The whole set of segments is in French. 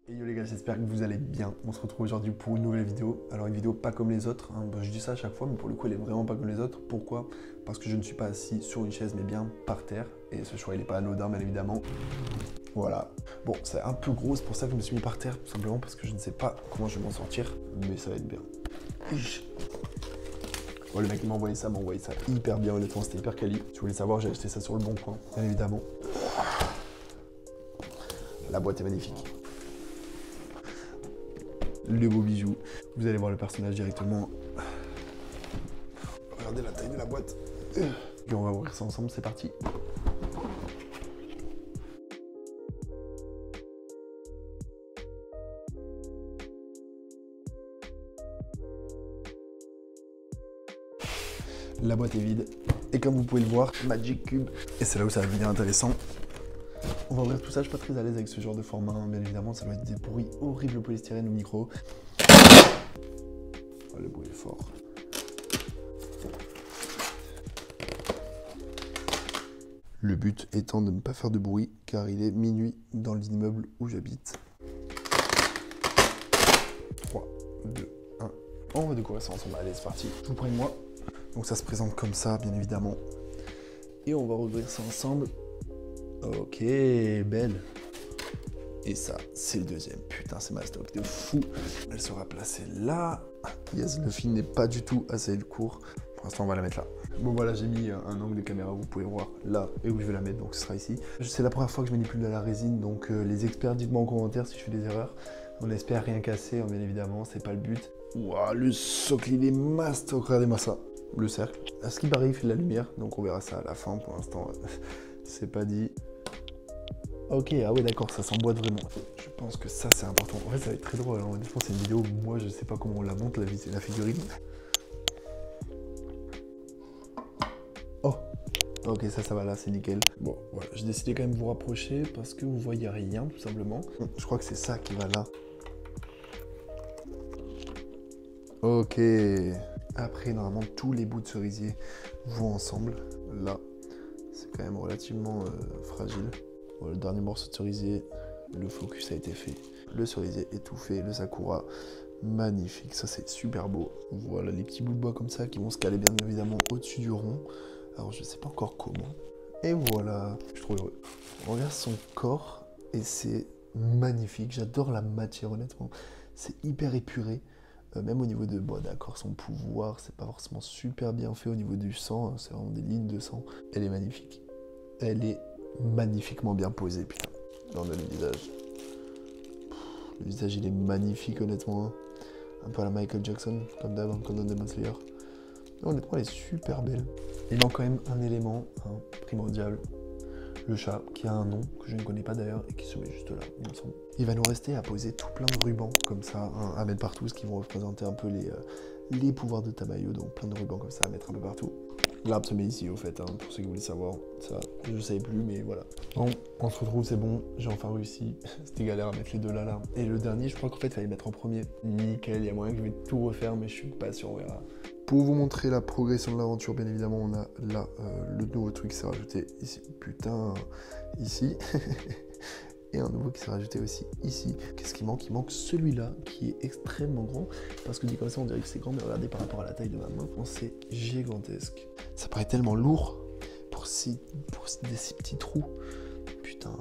Et yo les gars, j'espère que vous allez bien. On se retrouve aujourd'hui pour une nouvelle vidéo. Alors une vidéo pas comme les autres, hein. Je dis ça à chaque fois, mais pour le coup elle est vraiment pas comme les autres. Pourquoi? Parce que je ne suis pas assis sur une chaise, mais bien par terre. Et ce choix il est pas anodin, bien évidemment. Voilà. Bon, c'est un peu gros, c'est pour ça que je me suis mis par terre, tout simplement parce que je ne sais pas comment je vais m'en sortir, mais ça va être bien. Oh, le mec qui m'a envoyé ça hyper bien, honnêtement, c'était hyper quali. Si vous voulez savoir, j'ai acheté ça sur le bon coin, bien évidemment. La boîte est magnifique. Le beau bijou. Vous allez voir le personnage directement. Regardez la taille de la boîte. Et on va ouvrir ça ensemble, c'est parti. La boîte est vide. Et comme vous pouvez le voir, Magic Cube. Et c'est là où ça va devenir intéressant. On va ouvrir tout ça, je suis pas très à l'aise avec ce genre de format, hein. Bien évidemment, ça doit être des bruits horribles au polystyrène au micro. Oh, le bruit est fort. Le but étant de ne pas faire de bruit, car il est minuit dans l'immeuble où j'habite. 3, 2, 1. On va découvrir ça ensemble. Allez, c'est parti. Je vous prie moi. Donc ça se présente comme ça, bien évidemment. Et on va rouvrir ça ensemble. Ok, belle. Et ça, c'est le deuxième. Putain, c'est ma stock de fou. Elle sera placée là. Yes, le fil n'est pas du tout assez court. Pour l'instant, on va la mettre là. Bon, voilà, j'ai mis un angle de caméra, vous pouvez voir là et où je vais la mettre, donc ce sera ici. C'est la première fois que je manipule de la résine, donc les experts, dites-moi en commentaire si je fais des erreurs. On espère rien casser, hein, bien évidemment, c'est pas le but. Waouh, le socle, il est master. Regardez-moi ça. Le cercle. À ce qui paraît, il fait de la lumière, donc on verra ça à la fin. Pour l'instant, c'est pas dit. Ok, ah ouais, d'accord, ça s'emboîte vraiment. Je pense que ça, c'est important. En fait, ça va être très drôle. Hein. Honnêtement, c'est une vidéo où moi, je sais pas comment on la monte, la figurine. Oh, ok, ça va là, c'est nickel. Bon, voilà, j'ai décidé quand même de vous rapprocher parce que vous voyez rien, tout simplement. Je crois que c'est ça qui va là. Ok. Après, normalement, tous les bouts de cerisier vont ensemble. Là, c'est quand même relativement fragile. Bon, le dernier morceau de cerisier, le focus a été fait. Le cerisier étouffé, le sakura, magnifique. Ça, c'est super beau. Voilà, les petits bouts de bois comme ça qui vont se caler bien évidemment au-dessus du rond. Alors, je sais pas encore comment. Et voilà, je suis trop heureux. On regarde son corps et c'est magnifique. J'adore la matière, honnêtement. C'est hyper épuré. Même au niveau de, bon d'accord, son pouvoir, c'est pas forcément super bien fait au niveau du sang, hein, c'est vraiment des lignes de sang. Elle est magnifique. Elle est magnifiquement bien posée, putain. Là, on a le visage. Le visage, il est magnifique, honnêtement. Hein. Un peu à la Michael Jackson, comme d'hab, comme dans Demon Slayer. Non, honnêtement, elle est super belle. Il manque quand même un élément primordial. Le chat, qui a un nom que je ne connais pas d'ailleurs et qui se met juste là, il me semble. Il va nous rester à poser tout plein de rubans comme ça, hein, à mettre partout, ce qui vont représenter un peu les pouvoirs de Tamayo, donc plein de rubans comme ça à mettre un peu partout. L'arbre se met ici au fait, hein, pour ceux qui voulaient savoir, ça je ne savais plus, mais voilà. Bon, on se retrouve, c'est bon, j'ai enfin réussi. C'était galère à mettre les deux là. Et le dernier, je crois qu'en fait, il fallait le mettre en premier. Nickel, il y a moyen que je vais tout refaire, mais je suis pas sûr, on verra. Pour vous montrer la progression de l'aventure, bien évidemment, on a là le nouveau truc qui s'est rajouté ici. Putain, ici. Et un nouveau qui s'est rajouté aussi ici. Qu'est-ce qui manque? Il manque celui-là qui est extrêmement grand. Parce que dit comme ça, on dirait que c'est grand, mais regardez par rapport à la taille de ma main, c'est gigantesque. Ça paraît tellement lourd pour ces petits trous. Putain.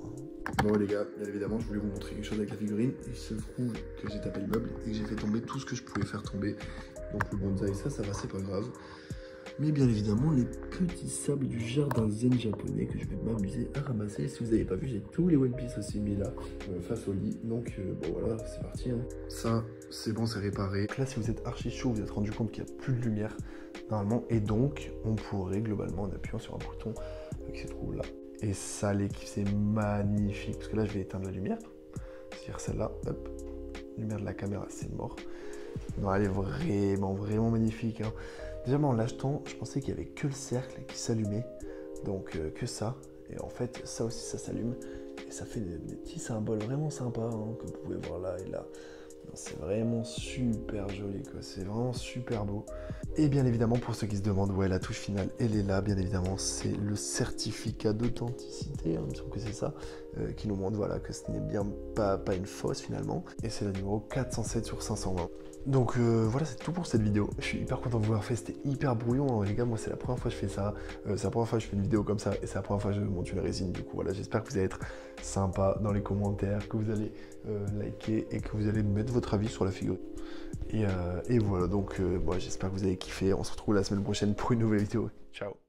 Bon les gars, bien évidemment, je voulais vous montrer quelque chose avec la figurine. Il se trouve que j'ai tapé le meuble et que j'ai fait tomber tout ce que je pouvais faire tomber. Donc le bonsaï, ça va, c'est pas grave. Mais bien évidemment, les petits sables du jardin zen japonais que je vais m'amuser à ramasser. Si vous n'avez pas vu, j'ai tous les One Piece aussi mis là, face au lit. Donc bon voilà, c'est parti. Hein. Ça, c'est bon, c'est réparé. Donc là, si vous êtes archi chaud, vous vous êtes rendu compte qu'il n'y a plus de lumière, normalement. Et donc, on pourrait globalement, en appuyant sur un bouton qui se trouve là. Et ça, l'équipe, c'est magnifique. Parce que là, je vais éteindre la lumière. C'est-à-dire celle-là, hop. Lumière de la caméra, c'est mort. Non, elle est vraiment magnifique. Hein. Déjà, moi, en l'achetant, je pensais qu'il n'y avait que le cercle qui s'allumait. Donc, que ça. Et en fait, ça aussi, ça s'allume. Et ça fait des petits symboles vraiment sympas, hein, que vous pouvez voir là et là. C'est vraiment super joli, quoi. C'est vraiment super beau. Et bien évidemment, pour ceux qui se demandent, ouais, la touche finale, elle est là, bien évidemment. C'est le certificat d'authenticité, hein, il me semble que c'est ça. qui nous montre voilà, que ce n'est bien pas une fausse finalement. Et c'est la numéro 407 sur 520. Donc voilà, c'est tout pour cette vidéo. Je suis hyper content de vous l'avoir fait, c'était hyper brouillon, hein. Les gars, moi c'est la première fois que je fais ça, c'est la première fois que je fais une vidéo comme ça, et c'est la première fois que je monte une résine. Du coup voilà, j'espère que vous allez être sympa dans les commentaires, que vous allez liker et que vous allez mettre votre avis sur la figurine. Et voilà, donc j'espère que vous avez kiffé, on se retrouve la semaine prochaine pour une nouvelle vidéo. Ciao.